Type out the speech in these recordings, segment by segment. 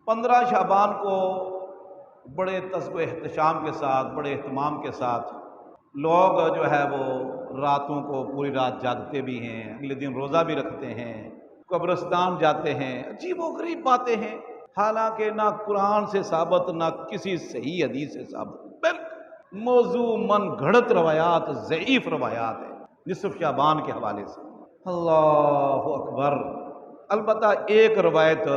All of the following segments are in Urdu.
15 شعبان کو بڑے تذکر و احتشام کے ساتھ، بڑے اہتمام کے ساتھ لوگ جو ہے وہ راتوں کو پوری رات جاگتے بھی ہیں، اگلے دن روزہ بھی رکھتے ہیں، قبرستان جاتے ہیں۔ عجیب و غریب باتیں ہیں، حالانکہ نہ قرآن سے ثابت نہ کسی صحیح حدیث سے ثابت، بلکہ موضوع من گھڑت روایات، ضعیف روایات ہیں نصف شعبان کے حوالے سے۔ اللہ اکبر۔ البتہ ایک روایت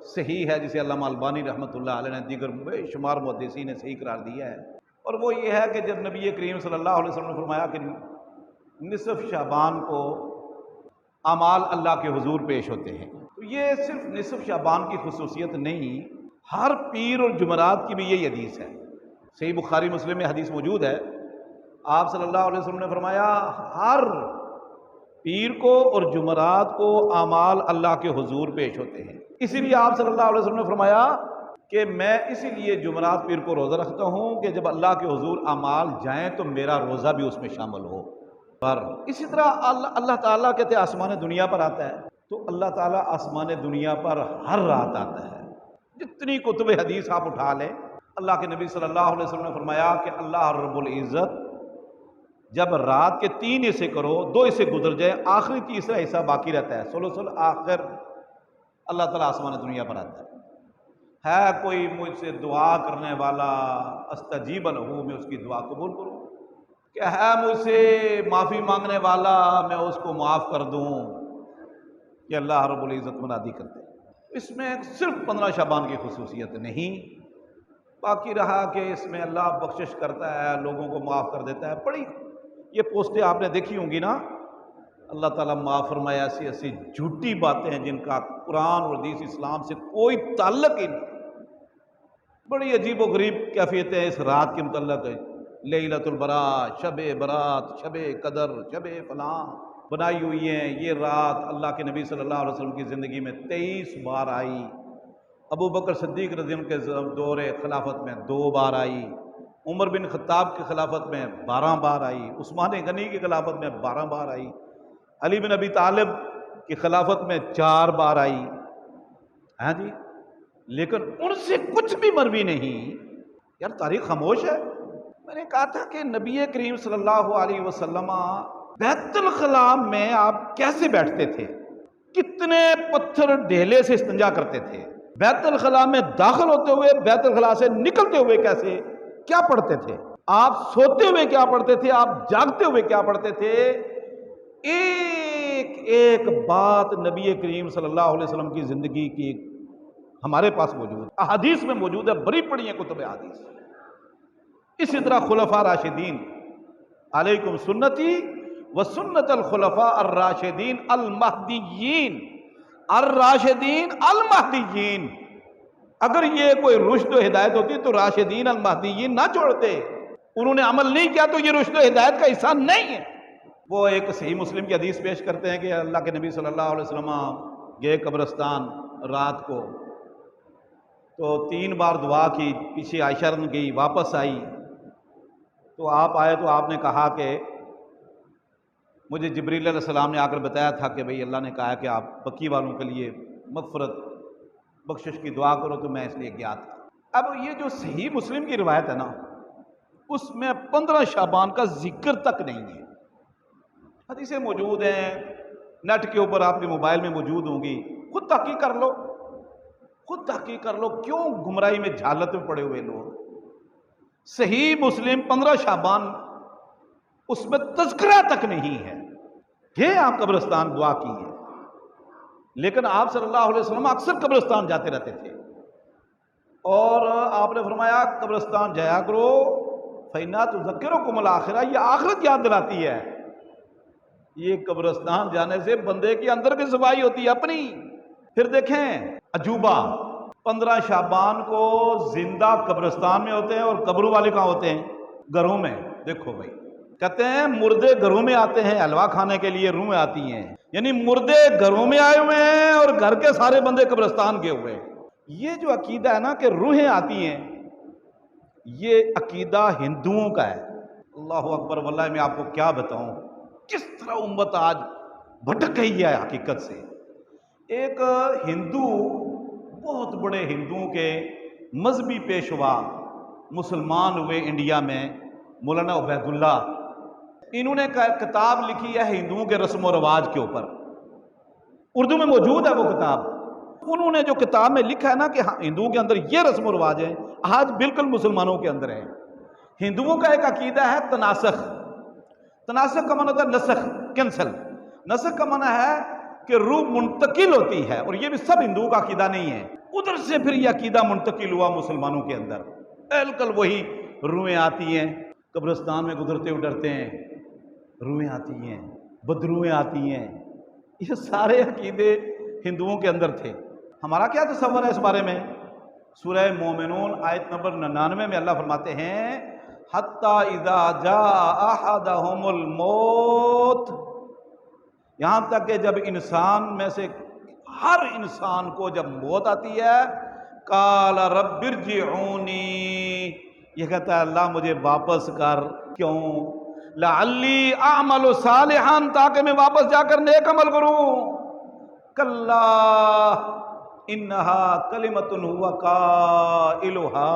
صحیح ہے جسے علامہ البانی رحمۃ اللہ علیہ نے دیگر بے شمار محدثین نے صحیح قرار دیا ہے، اور وہ یہ ہے کہ جب نبی کریم صلی اللہ علیہ وسلم نے فرمایا کہ نصف شعبان کو اعمال اللہ کے حضور پیش ہوتے ہیں، تو یہ صرف نصف شعبان کی خصوصیت نہیں، ہر پیر اور جمعرات کی بھی یہی حدیث ہے۔ صحیح بخاری مسلم میں حدیث موجود ہے، آپ صلی اللہ علیہ وسلم نے فرمایا ہر پیر کو اور جمعرات کو اعمال اللہ کے حضور پیش ہوتے ہیں۔ اسی لیے آپ صلی اللہ علیہ وسلم نے فرمایا کہ میں اسی لیے جمعرات پیر کو روزہ رکھتا ہوں کہ جب اللہ کے حضور اعمال جائیں تو میرا روزہ بھی اس میں شامل ہو۔ پر اسی طرح اللہ تعالیٰ کہتے ہیں آسمان دنیا پر آتا ہے، تو اللہ تعالیٰ آسمان دنیا پر ہر رات آتا ہے۔ جتنی کتب حدیث آپ اٹھا لیں، اللہ کے نبی صلی اللہ علیہ وسلم نے فرمایا کہ اللہ رب العزت جب رات کے 3 حصے کرو، 2 حصے گزر جائیں، آخری تیسرا حصہ باقی رہتا ہے، ثلث الآخر اللہ تعالیٰ آسمان دنیا پر آتا ہے کوئی مجھ سے دعا کرنے والا استجیب لہ، میں اس کی دعا قبول کروں، کہ ہے مجھ سے معافی مانگنے والا میں اس کو معاف کر دوں، کہ اللہ رب العزت منادی کرتے ہیں۔ اس میں صرف 15 شعبان کی خصوصیت نہیں، باقی رہا کہ اس میں اللہ بخشش کرتا ہے، لوگوں کو معاف کر دیتا ہے۔ بڑی یہ پوسٹیں آپ نے دیکھی ہوں گی نا، اللہ تعالیٰ معاف فرمائے، ایسی ایسی جھوٹی باتیں ہیں جن کا قرآن اور حدیث اسلام سے کوئی تعلق ہی نہیں۔ بڑی عجیب و غریب کیفیتیں اس رات کے متعلق ہے، لیلۃ البرات، شب برات، شب قدر، شب فلاں بنائی ہوئی ہیں۔ یہ رات اللہ کے نبی صلی اللہ علیہ وسلم کی زندگی میں 23 بار آئی، ابو بکر صدیق رضی اللہ عنہ کے دور خلافت میں 2 بار آئی، عمر بن خطاب کی خلافت میں 12 بار آئی، عثمان غنی کی خلافت میں 12 بار آئی، علی بن ابی طالب کی خلافت میں 4 بار آئی، ہاں جی، لیکن ان سے کچھ بھی مروی نہیں۔ یار تاریخ خاموش ہے۔ میں نے کہا تھا کہ نبی کریم صلی اللہ علیہ وسلم بیت الخلاء میں آپ کیسے بیٹھتے تھے، کتنے پتھر ڈھیلے سے استنجا کرتے تھے، بیت الخلاء میں داخل ہوتے ہوئے، بیت الخلاء سے نکلتے ہوئے کیسے، کیا پڑھتے تھے، آپ سوتے ہوئے کیا پڑھتے تھے، آپ جاگتے ہوئے کیا پڑھتے تھے، ایک ایک بات نبی کریم صلی اللہ علیہ وسلم کی زندگی کی ہمارے پاس موجود ہے، احادیث میں موجود ہے، بڑی پڑھی ہیں کتب احادیث۔ اسی طرح خلفاء راشدین، علیکم سنتی و سنت الخلفاء الراشدین المہدیین، الراشدین المہدیین۔ اگر یہ کوئی رشد و ہدایت ہوتی تو راشدین المہدیین نہ چھوڑتے، انہوں نے عمل نہیں کیا تو یہ رشد و ہدایت کا حصہ نہیں ہے۔ وہ ایک صحیح مسلم کی حدیث پیش کرتے ہیں کہ اللہ کے نبی صلی اللہ علیہ وسلم گئے قبرستان رات کو، تو 3 بار دعا کی، پیچھے عائشہ رضی گئی، واپس آئی، تو آپ آئے تو آپ نے کہا کہ مجھے جبریل علیہ السلام نے آ کر بتایا تھا کہ بھئی اللہ نے کہا کہ آپ بقی والوں کے لیے مغفرت بخشش کی دعا کرو، تو میں اس لیے گیا تھا۔ اب یہ جو صحیح مسلم کی روایت ہے نا، اس میں 15 شعبان کا ذکر تک نہیں ہے۔ حدیثیں موجود ہیں، نیٹ کے اوپر آپ کے موبائل میں موجود ہوں گی، خود تحقیق کر لو، خود تحقیق کر لو، کیوں گمراہی میں جہالت میں پڑے ہوئے لوگ۔ صحیح مسلم 15 شعبان اس میں تذکرہ تک نہیں ہے کہ آپ قبرستان دعا کی ہے، لیکن آپ صلی اللہ علیہ وسلم اکثر قبرستان جاتے رہتے تھے، اور آپ نے فرمایا قبرستان جایا کرو، فَإِنَّهَا تُذَكِّرُكُمُ الْآخِرَةَ، یہ آخرت یاد دلاتی ہے۔ یہ قبرستان جانے سے بندے کے اندر کی صفائی ہوتی ہے اپنی۔ پھر دیکھیں عجوبہ، 15 شعبان کو زندہ قبرستان میں ہوتے ہیں اور قبروں والے کہاں ہوتے ہیں؟ گھروں میں۔ دیکھو بھائی، کہتے ہیں مردے گھروں میں آتے ہیں، حلوہ کھانے کے لیے روح میں آتی ہیں، یعنی مردے گھروں میں آئے ہوئے ہیں اور گھر کے سارے بندے قبرستان گئے ہوئے ہیں۔ یہ جو عقیدہ ہے نا کہ روحیں آتی ہیں، یہ عقیدہ ہندوؤں کا ہے۔ اللہ اکبر، واللہ میں آپ کو کیا بتاؤں کس طرح امت آج بھٹک گئی ہے حقیقت سے۔ ایک ہندو بہت بڑے ہندوؤں کے مذہبی پیشوا مسلمان ہوئے انڈیا میں، مولانا عبید اللہ، انہوں نے کتاب لکھی ہے ہندوؤں کے رسم و رواج کے اوپر، اردو میں موجود ہے وہ کتاب۔ انہوں نے جو کتاب میں لکھا ہے نا کہ ہندوؤں کے اندر یہ رسم و رواج ہیں، آج بالکل مسلمانوں کے اندر ہے۔ ہندوؤں کا ایک عقیدہ ہے تناسخ۔ تناسخ کا معنی ہوتا ہے نسخ، کینسل۔ نسخ کا معنی ہے کہ روح منتقل ہوتی ہے، اور یہ بھی سب ہندوؤں کا عقیدہ نہیں ہے۔ ادھر سے پھر یہ عقیدہ منتقل ہوا مسلمانوں کے اندر، بالکل وہی روحیں آتی ہیں، قبرستان میں گزرتے ہوئے ڈرتے ہیں، روحیں آتی ہیں، بدروحیں آتی ہیں۔ یہ سارے عقیدے ہندوؤں کے اندر تھے۔ ہمارا کیا تصور ہے اس بارے میں؟ سورہ مومنون آیت نمبر 99 میں اللہ فرماتے ہیں حتی اذا جاء احدهم الموت، یہاں تک کہ جب انسان میں سے ہر انسان کو جب موت آتی ہے، قال رب ارجعونی، یہ کہتا ہے اللہ مجھے واپس کر۔ کیوں؟ لعلی اعمل صالحا، تاکہ میں واپس جا کر نیک عمل کروں۔ کلا انہا کلمۃ هو قائلها،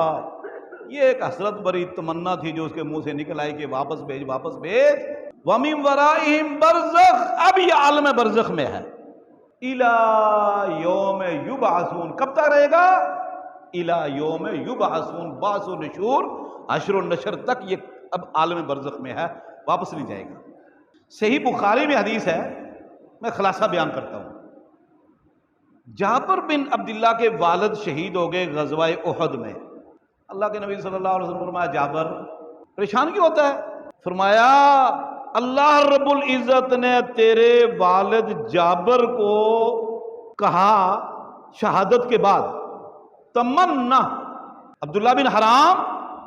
یہ ایک حسرت بری تمنا تھی جو اس کے منہ سے نکل آئی کہ واپس بھیج واپس بھیج۔ وَمِن وَرَائِهِمْ بَرْزَخ، اب یہ عالم برزخ میں ہے۔ إِلَى يَوْمِ يُبْعَثُونَ، کب تک رہے گا؟ إِلَى يَوْمِ يُبْعَثُونَ، بعث و نشور، حشر و نشر تک یہ اب عالم برزخ میں ہے، واپس نہیں جائے گا۔ صحیح بخاری میں حدیث ہے، میں خلاصہ بیان کرتا ہوں۔ جابر بن عبداللہ کے والد شہید ہو گئے غزوہ احد میں۔ اللہ کے نبی صلی اللہ علیہ وسلم فرمایا جابر پریشان کیوں ہوتا ہے؟ فرمایا اللہ رب العزت نے تیرے والد جابر کو کہا شہادت کے بعد، تمنا، عبداللہ بن حرام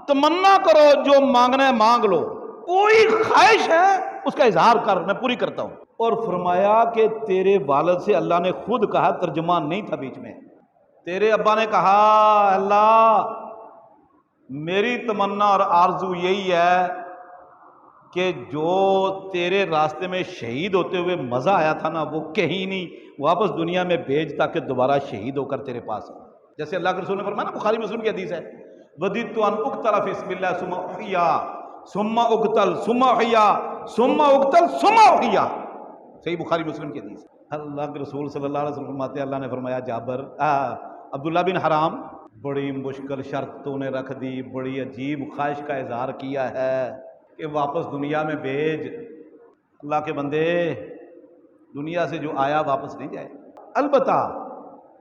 تمنا کرو، جو مانگنا ہے مانگ لو، کوئی خواہش ہے اس کا اظہار کر، میں پوری کرتا ہوں۔ اور فرمایا کہ تیرے والد سے اللہ نے خود کہا، ترجمان نہیں تھا بیچ میں، تیرے ابا نے کہا اللہ میری تمنا اور آرزو یہی ہے کہ جو تیرے راستے میں شہید ہوتے ہوئے مزہ آیا تھا نا، وہ کہیں نہیں، واپس دنیا میں بھیج تاکہ دوبارہ شہید ہو کر تیرے پاس ہو۔ جیسے اللہ کے رسول نے فرمایا نا، بخاری مسلم کی حدیث ہے، وَدِدْتُ أَنْ أُقْتَلَ فِي اسْمِ اللَّهِ ثُمَّ أُحْيَا ثُمَّ أُقْتَلْ ثُمَّ أُحْيَا ثُمَّ أُقْتَلْ ثُمَّ أُحْيَا، صحیح بخاری مسلم کی حدیث۔ اللہ کے رسول صلی اللہ علیہ وسلم فرماتے ہیں، اللہ نے فرمایا جابر، عبداللہ بن حرام، بڑی مشکل شرط تو نے رکھ دی، بڑی عجیب خواہش کا اظہار کیا ہے کہ واپس دنیا میں بھیج۔ اللہ کے بندے، دنیا سے جو آیا واپس نہیں جائے، البتہ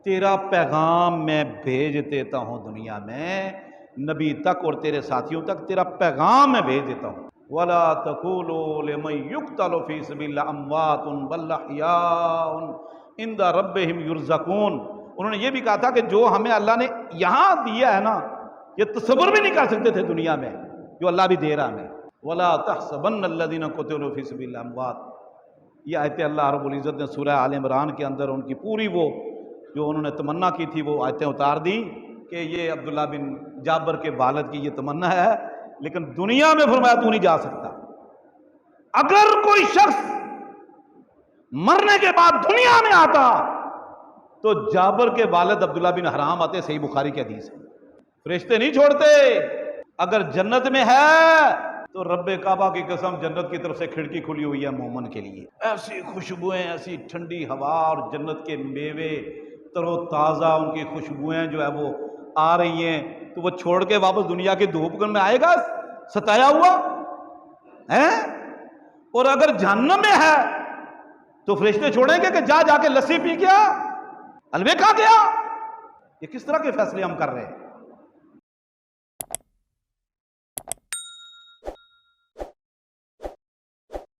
تیرا پیغام میں بھیج دیتا ہوں دنیا میں، نبی تک اور تیرے ساتھیوں تک تیرا پیغام میں بھیج دیتا ہوں۔ وَلَا تَقُولُوا لِمَن يُقْتَلُ فِي سَبِيلِ اللَّهِ أَمْوَاتٌ بَلْ أَحْيَاءٌ عِندَ رَبِّهِمْ يُرْزَقُونَ۔ انہوں نے یہ بھی کہا تھا کہ جو ہمیں اللہ نے یہاں دیا ہے نا، یہ تصور بھی نہیں کر سکتے تھے دنیا میں، جو اللہ بھی دے رہا ہمیں۔ وَلَا تَحْسَبَنَّ الَّذِينَ قُتِلُوا فِي سَبِيلِ اللَّهِ أَمْوَاتٌ، یہ آیتیں اللہ رب العزت نے سورہ آل عمران کے اندر ان کی پوری وہ جو انہوں نے تمنا کی تھی وہ آیتیں اتار دی کہ یہ عبداللہ بن جابر کے والد کی یہ تمنا ہے، لیکن دنیا میں فرمایا تو نہیں جا سکتا۔ اگر کوئی شخص مرنے کے بعد دنیا میں آتا تو جابر کے والد عبداللہ بن حرام آتے، صحیح بخاری کی حدیث ہے۔ فرشتے نہیں چھوڑتے، اگر جنت میں ہے تو رب کعبہ کی قسم جنت کی طرف سے کھڑکی کھلی ہوئی ہے مومن کے لیے، ایسی خوشبوئیں، ایسی ٹھنڈی ہوا اور جنت کے میوے تر و تازہ، ان کی خوشبوئیں جو ہے وہ آ رہی ہیں، تو وہ چھوڑ کے واپس دنیا کی دھوپ میں آئے گا ستایا ہوا ہے؟ اور اگر جہنم میں ہے تو فرشتے چھوڑیں گے کہ جا کے لسی پی گیا، الوے کھا گیا؟ یہ کس طرح کے فیصلے ہم کر رہے ہیں؟